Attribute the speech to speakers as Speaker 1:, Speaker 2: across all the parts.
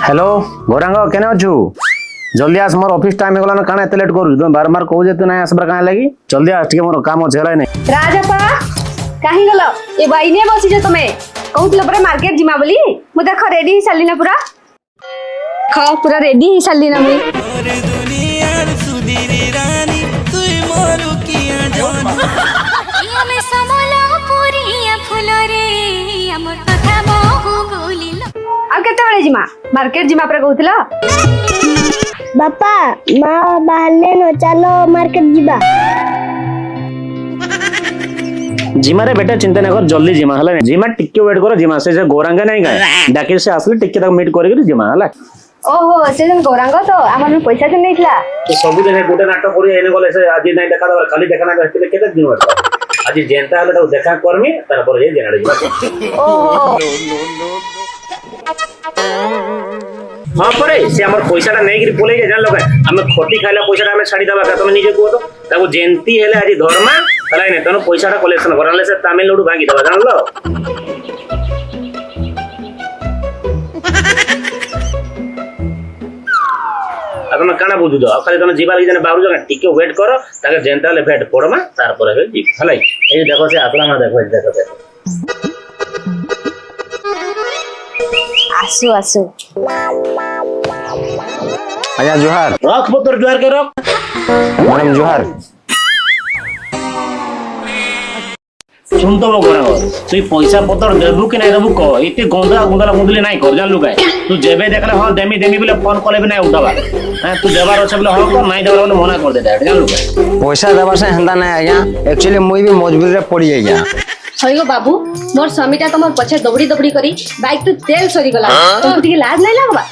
Speaker 1: hello Gaurang केने अछु जल्दी आस मोर office time होगला काना एते लेट करू तुम बार बार कहू जे तू नहीं आसबर काहे लागी जल्दी आस ठीक मोर काम छै नै
Speaker 2: राजपा काहे गलो ए बाइने बसी जे तमे कहउतलो परे मार्केट जिमा बोली मु देख रेडी ही साली ना पूरा खाओ पूरा रेडी ही साली ना मी दुनियार सुधीरी रानी तुई मोरु किया जान हमें समला पूरिया फुलरे हमर कथा मोहु बोलिलो अब केते बळे जिमा मार्केट जिमा परे कहउतलो
Speaker 3: बापा माँ बाहरले न चलो मार्केट जीवा
Speaker 1: जिमा रे बेटा चिंता न कर जल्दी जिमा हला जिमा टिके वेट करो जिमा से गौरांग नहीं गए डाके से आसले टिके तक मीट करके जिमा हला
Speaker 2: ओहो से जन गौरांग तो हमर पैसा के नैथला
Speaker 1: तो सब दिन गोटे नाटक करी एने गले से आज नहीं देखा दबा खाली देखा ना केते केते दिन वर्ष आज जेंता हले तो देखा करमी तार पर जे जेनाडे जिमा
Speaker 2: ओहो
Speaker 1: हां परे से हमर पैसाटा नै गिरी बोले जान लोग हम खोटी खाइला पैसाटा हम छाडी दबा का तुम निजे को तो ताको जेंती हेले आज धर्मा हलाई नै तनो पैसाटा कलेक्शन करले से तमिलनाडु भागी दबा जान लो तुम काना बुझु दो खाली तुम जीवा लगी जने बाहर जगह टिके वेट करो ताके जेंता ले भेट पड़मा तार पर हे जी हलाई ए देखो से आतला ना देखो
Speaker 2: आसु आसु
Speaker 1: आया जोहार रख पुत्र जोहार के रख मैडम जोहार सुन तो गोरा तू पैसा पत्र देबु कि नहीं देबु को इते गंदा गंदा मुदले नहीं कर जान लुगाय तू जेबे देखले हां देमी बोले फोन कले भी नहीं उठावा हां तू देबार अछि बोले हां को नहीं देबार बोले मना कर दे जान लुगाय पैसा देबार से हंदा नहीं आया एक्चुअली मुई भी मजबूरी रे पड़ी गया
Speaker 2: होइगो बाबू मोर स्वामीटा तमर पछे दबड़ी करी बाइक तो तेल सरी गला तो ठीक लाज नहीं लागबा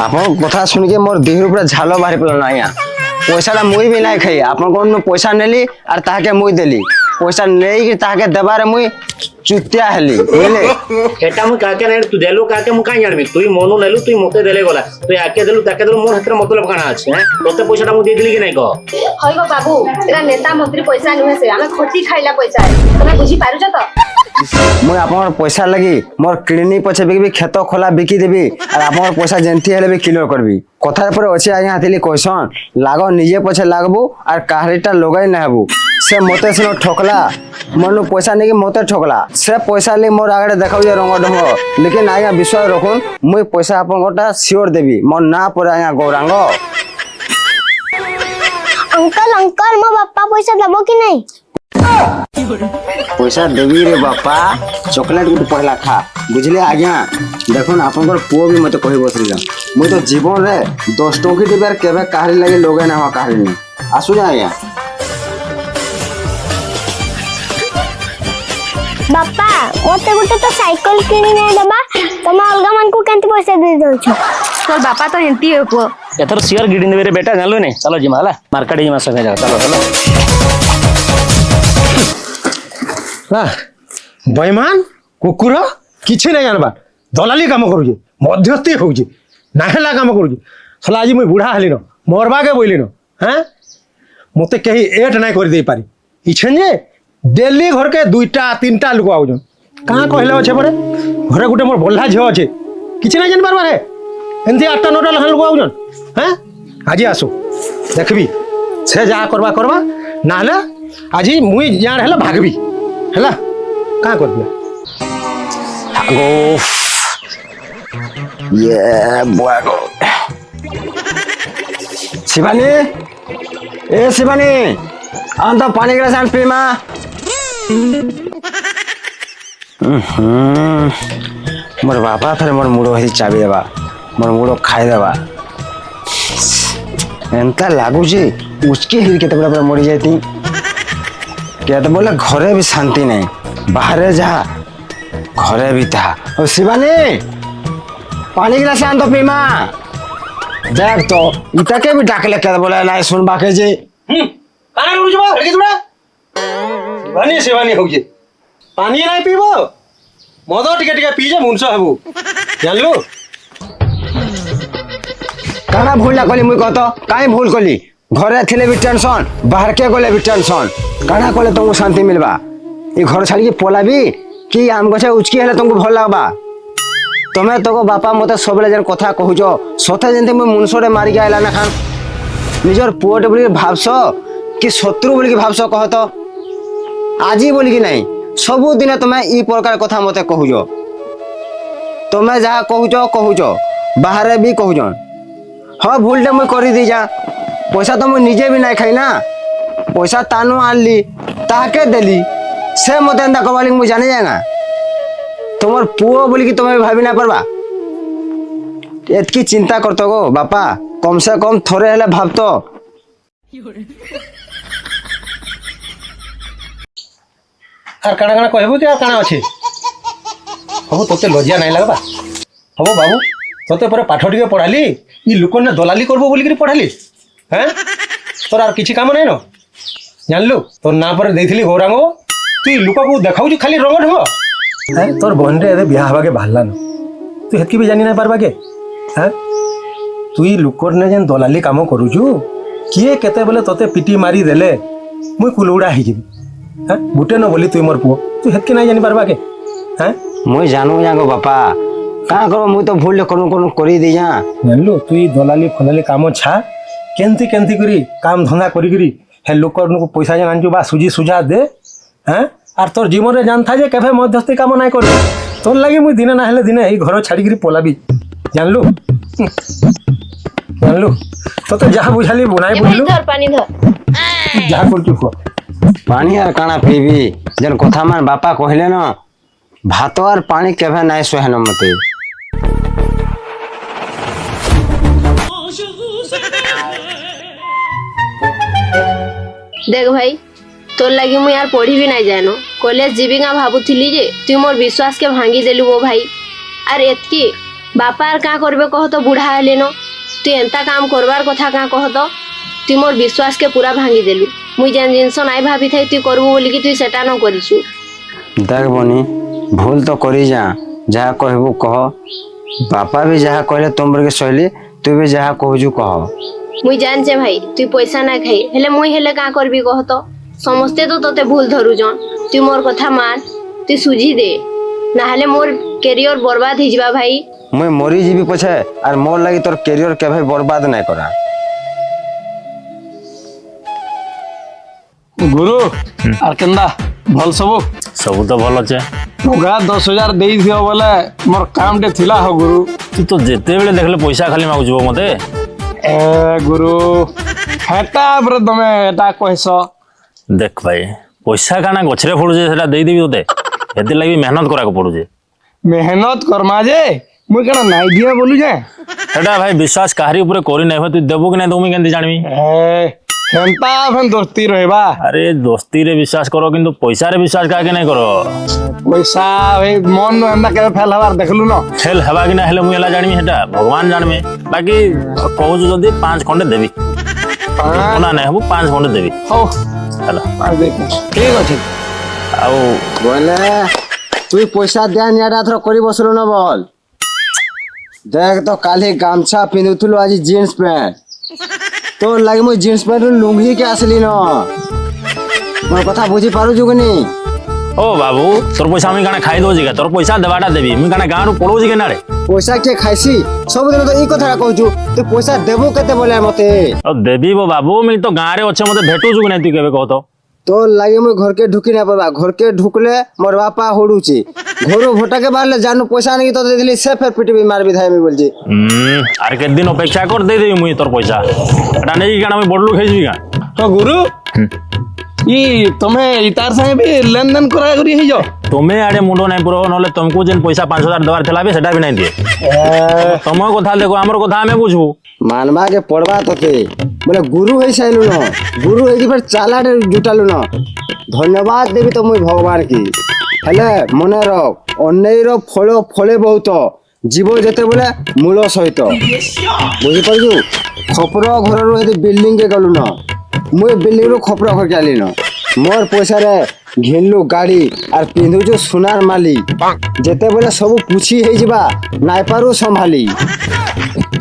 Speaker 1: आपन कथा सुन के मोर देह ऊपर झालो बाहर पड़ल ना आया पैसाटा मुई भी नहीं खाई आपन कोन पैसा नेली और ताके मुई देली पैसा नहीं कि ताके देबारे मुई चुतिया हेली बुझले एटा मु काके नै तू देलो काके मु काई जानबी तू मोनु नेलु तू मते देले गला तू आके देलु ताके देलु मोर हाथ मतलब काना अछि हैं तोते पैसाटा मु दे देली कि नै कह
Speaker 2: होइगो बाबू एरा नेता मंत्री पैसा नुहे से हमें खोटी खाइला पैसा तमे बुझी पारु छ त
Speaker 1: मुई आपन पैसा लगी मोर किडनी पछे भी खेत खोला बिकी देबी और आपन पैसा जेंती हेले भी क्लियर करबी कथा पर अछि आया हाथली क्वेश्चन लागो निजे पछे लागबू और काहरीटा लगाई न हेबू से मते सुनो ठोकला मनु पैसा नहीं कि मते ठोकला से पैसा ले मोर आगे देखाउ जे रंग ढंग लेकिन आया विश्वास रखुन मुई पैसा आपन गोटा सियोर देबी मोर ना पर आया गौरांग
Speaker 3: अंकल अंकल मो बापा पैसा देबो कि नहीं
Speaker 1: पैसा देबी रे बापा चॉकलेट गुट पहला खा बुझले आज्ञा देखुन आपन पुओ भी मते कहि बसलिला मुई तो जीवन रे 10 टोकी देबार केबे काहरी लागे लोगे ना काहरी नहीं आसु जा आया
Speaker 3: बापा मते गुटे तो साइकिल किनी नै दबा तुम अलगा मन को केंति पैसा दे दो छ
Speaker 2: तोर बापा तो हेंती है को
Speaker 1: एथर शेयर गिडिन देबे रे बेटा जानलो नै चलो जिमा हला मार्केट जिमा सके जा चलो चलो
Speaker 4: ना बेईमान कुकुर किछि नै जानबा दलाली काम करू जे मध्यस्थी हो जे नाहेला काम करू जे सला आज मुई बुढ़ा हली न मरबा के बोइली न हैं मते कही एट नै कर दे पारी इछन जे दिल्ली घर के दुईटा तीनटा लोक आउजन कहाँ कहले अच्छे पड़े घरे गोटे मोर बल्ला झील अच्छे किसी ना जान पारे एमती 8टा 9टा लखा लोक आउजन हैं आज आसो देखबी से जहाँ करवा करवा ना आज मुई जान है भागबी है कहाँ कर
Speaker 1: गो ये बुआगो शिवानी ए शिवानी अंत पानी गिलास आन पीमा मोर बापा फिर मोर मुड़ो ही चाबी देबा मोर मुड़ो खाई देबा एंता लागू जे उसके हिर के तबला पर मरी जाती क्या तो बोले घरे भी शांति नहीं बाहर जा घरे भी था और शिवानी पानी गिलास आन तो पीमा देख तो इता के भी डाकले क्या बोले ना सुन बाके जे
Speaker 4: काना रुज बा हरके तुड़ा शिवानी शिवानी हो जे पानी नहीं पीबो मद टिके टिके पी जे मुनसो हेबू जानलु
Speaker 1: काना भूल ना कली मुई कहतो काई भूल कली घरे थिले भी टेंशन बाहर के गले भी टेंशन काना कले तुमको शांति मिलबा ई घर छाड़ी के पोलाबी कि आम गछे उचकी हेले तुमको भल लागबा তুমি তোক বাপা মতো সবলে যেন কথা কহুছ সতে যেমতি মুই মনুষ্যরে মারিকি আইলা না খান নিজর পুଅଟେ বলিকি ভাবছ কি শত্রু বলিকি ভাবছ কহ তো আজি বলিকি নাই ସବୁଦିନେ তুমি ই প্রকার কথা মতে কহুছ তুমি যাহা কহুছ বাহারে বি কহুছন ହଁ ଭୁଲଟେ ମୁଇଁ କରିଦେଇଛା ପଇସା ତ ମୁଁ ନିଜେ ବି ନାଇଁ ଖାଇ ନା ପଇସା ତାନୁ ଆଣିଲି ତାହାକେ ଦେଲି ସେ ମତେ ଏନ୍ତା କବା ବୋଲି ମୁଁ ଜାଣି ଯାଏନା তোমার পুଅ বলিকি তুমি ভাবি না পারবা এতকি চিন্তা করত গো বাপা কমসে কম থরে হেলে ভাবত
Speaker 4: আর কাଣା কাଣା কহবু কি আর কাଣା আছে হবু তোতে লজ্জা নাই লাগবা হবু বাবু তোতে পরে পাঠ টিকে পড়ালি ই লোকনে দলালি করবো বলিকি পড়ালি হ্যাঁ তোর আর কিছু কাম নাই ন জানলু তোর না পরে ଦେଇଥିଲି গৌরাঙ্গ তুই লোকକୁ দেখাউଛୁ খালি রঙ ঢঙ্গ হ্যাঁ তোর বোনরে এবে বিয়া হবাকে বাহারলা ন তুই হেতকি বি জানি না পারবাকে হ্যাঁ তুই লোকর নে যেন দলালি কাম করুছু কিଏ কেতেবেলে তোতে পিটি মারি দেলে মুই কুলুড়া ହେଇଯିବି হ্যাঁ বুটে ন বলি তুই মোর পুଅ তুই হেতকি নাই জানি পারবাকে হ্যাঁ
Speaker 1: মুই জানু যাগো বাপা কাঁ করব মুই তো ভুল কোন করি দেই যা
Speaker 4: জানলু তুই দলালি ফলালি কাম ছা কেনতি কেনতি করি কাম ধন্দা করি করি হে লোকর পয়সা যেন আনছু বা সুজি সুজা দে হ্যাঁ আর তোর জীবনে জানথা যে কেভে মধ্যস্থি কাম নাই করবি তোর লাগি মুই দিনে না হেলে দিনে এই ঘর ছাড়িকি পলাবি জানলু জানলু তোতে যাহা বুঝালি নাই বুঝলু
Speaker 3: ধর পানি ধর
Speaker 4: যাহা করছু কর
Speaker 1: পানি আর কাଣା পিবি যেন কথা মান বাপা কহিলে ন ভাত আর পানি কেভে নাই সোহেন মতে
Speaker 2: দেখ ভাই তোর লাগি মুই আর পড়িবি নাই জানো কলেজ ଯିବି না ভাবুଥିଲି যে তুই মোর বিশ্বাস কে ভাঙ্গি দেলু ও ভাই আর এতকি বাপা আর কা করবে কহ তো বুড়া হেলেন তুই এন্তা কাম করবার কথা কা কহ তো তুই মোর বিশ্বাস কে পুরা ভাঙ্গি দেলু মুই যেন জিনিস নাই ভাবি থাই তুই করবু বলিকি তুই সেটা ন করিছু
Speaker 1: দেখ বনি ভুল তো করি যা যাহা কহবু কহ বাপা भी যাহা কহিলে তোমরকে সহিলি তুই भी যাহা কহুছু কহ
Speaker 2: মুই জানছে ভাই তুই পয়সা না খাই হেলে মুই হেলে কা করবি কহ তো সমস্তে তো তোতে ভুল ধরুছন তুই মোর কথা মান তুই সুঝি দে না হলে মোর ক্যারিয়ার বরবাদ হয়ে যাবা ভাই
Speaker 1: মুই মরি যাবি পছে আর মোর লাগি তোর ক্যারিয়ার কেভে বরবাদ নাই করা
Speaker 5: গুরু আর কেন্দা ভাল সবু
Speaker 6: ସବୁ ତ ଭଲ ଅଛେ
Speaker 5: ଟଙ୍କା 10,000 ଦେଇଥିବ ବୋଲେ ମୋର କାମଟେ ଥିଲା ହୋ ଗୁରୁ
Speaker 6: ତୁ ତ ଯେତେବେଳେ ଦେଖିଲେ ପଇସା ଖାଲି ମାଗୁଛୁ ମତେ
Speaker 5: ଏ ଗୁରୁ ହେଟା ପରେ ତମେ ଏଟା କହିସ
Speaker 6: ଦେଖ ଭାଇ ପଇସା କାଣା ଗଛରେ ଫଳୁଛେ ସେଟା ଦେଇଦେବି ତୋତେ ସେଥିଲାଗି ମେହନତ କରିବାକୁ ପଡୁଛେ
Speaker 5: ମେହନତ କରମା ଯେ ମୁଇଁ କେଣ ନାଇଁ ଦିଏ ବୋଲୁ ଯେ
Speaker 6: ସେଟା ଭାଇ ବିଶ୍ୱାସ କାହାରି ଉପରେ କରି ନାହିଁ ତୁ ଦେବୁ କି ନାହିଁ ତୁ କେମିତି ଜାଣିବି
Speaker 5: ହେନ୍ତା ଫେନ୍ ଦୋସ୍ତି ରହିବା
Speaker 6: ଆରେ ଦୋସ୍ତିରେ ବିଶ୍ୱାସ କର କିନ୍ତୁ ପଇସାରେ ବିଶ୍ୱାସ କାହାକେ ନାହିଁ କର
Speaker 5: ପଇସା ଭାଇ ମନ ହେନ୍ତା କେବେ ଫେଲ ହବାର ଦେଖିଲୁ ନ
Speaker 6: ଫେଲ ହେବା କି ନା ହେଲେ ମୁଁ ହେଲା ଜାଣିବି ସେଟା ଭଗବାନ ଜାଣିବେ ବାକି କହୁଛୁ ଯଦି 5 ଖଣ୍ଡେ ଦେବି ନା ନାହିଁ ହବୁ 5 ଖଣ୍ଡେ ଦେବି
Speaker 5: ହଉ
Speaker 6: ହେଲା
Speaker 5: ଠିକ ଅଛି
Speaker 6: ଆଉ
Speaker 1: বলে তুই পয়সা দেয়া নিয়াটা থর করি বসলু না বল দেখ তো কালি গামছা পিঁধুথুলু আজি জিন্স প্যান্ট তোর লাগি মুই জিন্স প্যান্ট লুঙ্গি কে আসলি ন মোর কথা বুঝি পারুছু কি নি
Speaker 6: ଓ ବାବୁ ତୋର ପଇସା ମୁଇଁ କାଣା ଖାଇ ଦଉଛି କେ ତୋର ପଇସା ଦେବାଟା ଦେବି ମୁଇଁ କାଣା ଗାଁରୁ ପଳଉଛି କେ ନାଡେ
Speaker 1: পয়সা কে খাইছি ସବୁଦିନ ତ এই କଥା କହୁଛୁ তুই পয়সା দেবু কেতে বলে মতে
Speaker 6: ଆଉ ଦେବି ବୋ ବାବୁ ମୁଇଁ ତ ଗାଁରେ ଅଛେ ମତେ ଭେଟୁଛୁ କି ନାହିଁ ତୁଇ କେବେ କହ ତ
Speaker 1: তোর লাগে মুই ঘরকে ঢুকি না পারবা ঘরকে ঢুকলে মোর বাপা হড়ুছি ঘরু ভোটাকে বাড়লে জানু পয়সা নাকি তোতে দিলি সে ফের পিটিবি মারবি ধাইমি বলছি
Speaker 6: আর কেত দিন অপেক্ষা কর ଦେଇଦେବି ମୁଇଁ ତୋର ପଇସା ଏଟା ନେଇକି କାଣା ମୁଇଁ ବଡ ଲୋକ ହେଇଯିବି କାଁ
Speaker 5: তো গুরু ই তুমি ইতার সাথে भी লেনদেন করা করি হইছ
Speaker 6: তুমি আড়ে মুন্ড নাই পুরো নলে তুমକୁ যেন পয়সা 5,000 দেবার ଥିଲା ବି সেটা ବି নাই দিয়ে ତମ କଥା ଦେଖ ଆମର কথা ଆମେ ବୁଝବୁ
Speaker 1: মানবা কে পড়বা তোতে বলে গুরু হয়ে সাইলু ন গুরু হয়ে ফের চালাটে জুটালু ন ধন্যবাদ দেবি তো মুই ভগবান কি হেলে মনে রখ অন্যের ফল ফলে বহুত জীব যেতে বলে মূল সহিত বুঝিপারছু খপর ঘরর হেদি বিল্ডিং কে গলু ন মুই বিল্ডিং রু খপর ঘরকে আলি ন মোর পয়সারে ঘিনলু গাড়ি আর পিঁধুছু সোনার মালি যেতে বলে সবু পুছি হয়ে যা নাই পারু সম্ভালি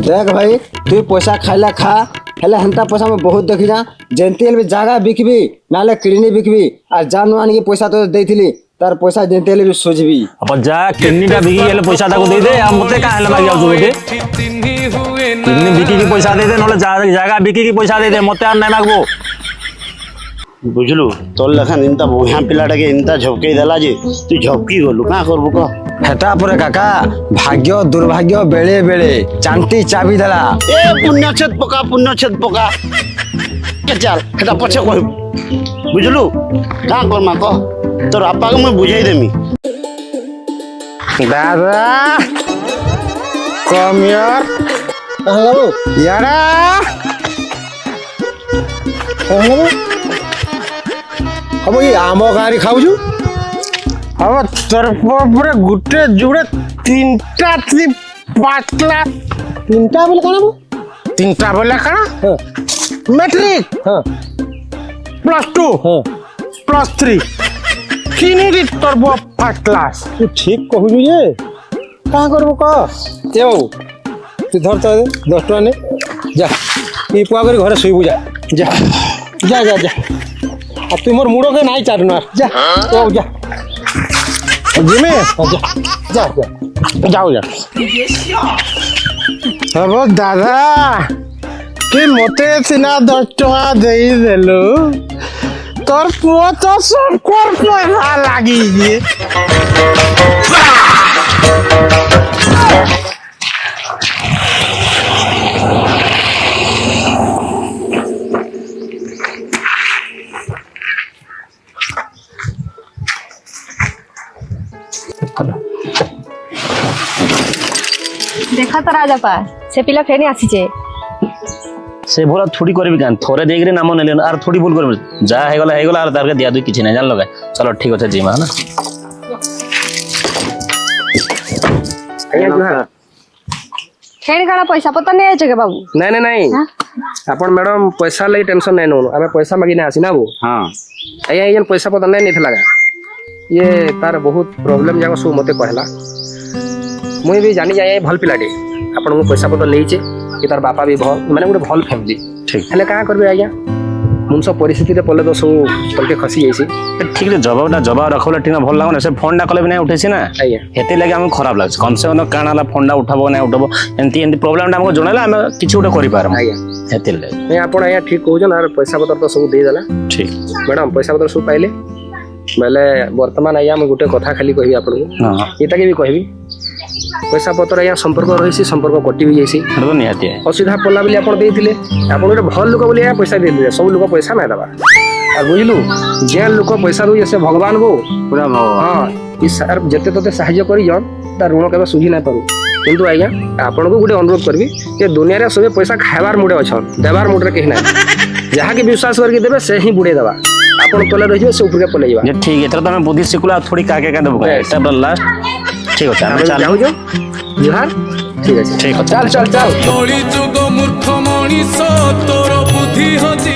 Speaker 1: দেখ ভাই তুই পয়সা খাইলা খা হেলে হেন্তা পয়সা আমি বহুত দেখি না যেমতি হেলে জায়গা বিকবি নাহলে কিডনি বিকবি আর জানু আনিকি পয়সা তো ଦେଇଥିଲି तार पैसा जेते हेले भी सोचबी
Speaker 6: अपन जा किडनीटा बिकी गेले पैसा ताको दे दे आ मते का हेले मागी जाऊ दे किडनी बिकी की पैसा दे दे नले जागा बिकी की पैसा दे दे मते आ नहीं मागबो
Speaker 7: बुझलु तोर लखन इंता बढ़िया पिलाटाके इंता झपके देला जे तू झपकी गलु का करबु कह
Speaker 1: हेटा परे काका भाग्य दुर्भाग्य बेले बेले चांटी चाबी देला
Speaker 7: ए पुण्यछेद पका के चल हेटा पछे कहबु बुझलु का करमा कह तोर आपा के मैं बुझाई देमी
Speaker 4: दादा कम यार यारा अब ये आम गाड़ी खाऊछु अब तोर पूरे गुटे जुड़े तीनटा थी पातला तीनटा बोले कौन तीनटा बोले कौन मैट्रिक +2 +3 किनी तोर फर्स्ट क्लास तू ठीक कहू ये कहाँ करबो कह ए बाबू तू धर तो 10 टका ने जा ई पुआ कर घरे सोइबू जा जा जा जा जा आ तू मोर मुड़ो के नहीं चारना जा ओ जा जिमे जा जा जा जाओ जा अब दादा कि मते सिना 10 टका देई देलु तोर पुआ तो सब कर पैसा लागी जे
Speaker 2: देखा तो राजापा से पिला फेनी आसीचे
Speaker 6: से भोला थोड़ी करबी कान थोरे देख रे नाम नेले आर थोड़ी भूल करबी जा हे गला आर तार के दिया दु किछि नै जान लगा चलो ठीक होते जीमा ना
Speaker 2: फेनी काना पैसा पता नहीं आछे के बाबू
Speaker 5: नहीं नहीं नहीं अपन मैडम पैसा लई टेंशन नहीं नो हमें पैसा मांगी ना आसी ना वो
Speaker 6: हां
Speaker 5: आया ये पैसा पता नहीं लगा ये तार बहुत प्रॉब्लम जाको सब मते कहला मुई भी जानी जाए भल पिलाटे आपन को पैसा पता लेइचे कि तार बापा भी भल माने गोटे भल फैमिली
Speaker 6: ठीक
Speaker 5: हेले का करबे आज्ञा मुन सब परिस्थिति रे पले तो सब तलके खसी जाइसी
Speaker 6: ठीक रे जवाब रखले ठीक ना भल लागो ना से फोन ना कले भी नहीं उठेसी ना
Speaker 5: आज्ञा
Speaker 6: हेते लागि हम खराब लाग कम से कम कानाला फोन ना उठाबो ना उठाबो एंती प्रॉब्लम हमको जणाला हम किछि उठे करि पारम
Speaker 5: आज्ञा
Speaker 6: हेते लागि
Speaker 5: नहीं आपन आज्ञा ठीक कहउजन और पैसा पत्र तो सब दे देला
Speaker 6: ठीक
Speaker 5: मैडम पैसा पत्र सब पाइले बेले वर्तमान आज्ञा मैं गोटे कथा खाली कहबी आपन को
Speaker 6: हां
Speaker 5: एटा के भी कहबी पैसा पत्र आज्ञा संपर्क रहिसी संपर्क कटि भी जाइसी
Speaker 6: तो निहाती है
Speaker 5: असुविधा पड़ला बोली आपण देइथिले आपण गोटे भल लोक बोली आज्ञा पैसा दे दिले सब लोक पैसा ना दबा और बुझलु जे लोक पैसा दउ से भगवान गो
Speaker 1: पूरा
Speaker 5: हां ई सर जते तते सहायता करी जन तार ऋण केबे सुझी ना पारू किंतु आज्ञा आपण को गोटे अनुरोध करबी कि दुनिया रे सबे पैसा खाइबार मुडे अछन देबार मुडे केहि ना जहा के विश्वास करके देबे से ही बुडे दबा आपण तले रहिबे से ऊपर के पले जाबा
Speaker 6: ये ठीक है तो मैं बुद्धि सिकुला थोड़ी काके का देबो एटा लास्ट ठीक होता है चल
Speaker 5: जाऊ जो जुहार ठीक है
Speaker 6: ठीक है
Speaker 5: चल चल चल
Speaker 8: कଳି ଯୁଗ ମୂର୍ଖ ମଣିଷ ତୋର ବୁଦ୍ଧି ହଜି